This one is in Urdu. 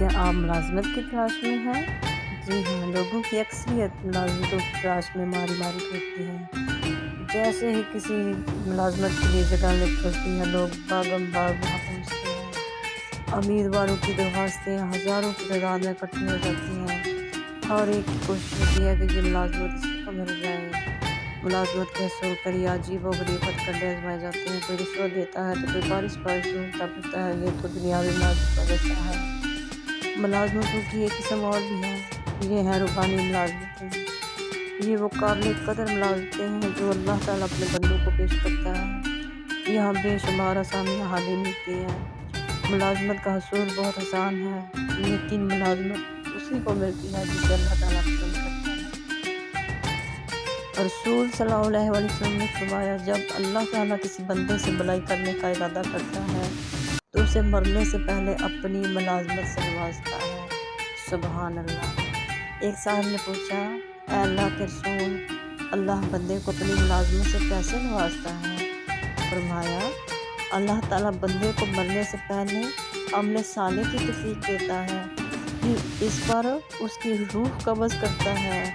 کیا آپ ملازمت کی تلاش میں ہیں؟ جی ہاں، لوگوں کی اکثریت ملازمتوں کی تلاش میں ماری ہوتی ہے۔ جیسے ہی کسی ملازمت کے لیے جگہ کھلتی ہے، لوگ بھاگم بھاگ وہاں پہنچتے ہیں۔ امیدواروں کی درخواستیں ہزاروں کی تعداد میں اکٹھی ہو جاتی ہیں۔ ہر ایک کی کوشش ہوتی ہے کہ یہ ملازمت اسی کو مل جائے۔ ملازمت کے حصول پر یہ عجیب و غریب ہتھکنڈے آزمائے جاتے ہیں۔ کوئی رشوت دیتا ہے تو کوئی بارش ڈھونڈتا پھرتا ہے۔ یہ تو دنیاوی ملازمت کا جیسا ہے۔ ملازمتوں کی ایک قسم اور بھی ہے، یہ ہے روحانی ملازمتیں۔ یہ وہ قابل قدر ملازمتیں ہیں جو اللہ تعالیٰ اپنے بندوں کو پیش کرتا ہے۔ یہاں بے شمار آسامیاں حاضر ملتی ہیں۔ ملازمت کا حصول بہت آسان ہے، لیکن ملازمت اسی کو ملتی ہے جسے اللہ تعالیٰ پسند کرتا ہے۔ رسول صلی اللہ علیہ وسلم نے فرمایا، جب اللہ تعالیٰ کسی بندے سے بھلائی کرنے کا ارادہ کرتا ہے تو اسے مرنے سے پہلے اپنی ملازمت سے نوازتا ہے۔ سبحان اللہ۔ ایک صاحب نے پوچھا، اے اللہ کے رسول، اللہ بندے کو اپنی ملازمت سے کیسے نوازتا ہے؟ فرمایا، اللہ تعالیٰ بندے کو مرنے سے پہلے عمل صالح کی توفیق دیتا ہے، پھر اس پر اس کی روح قبض کرتا ہے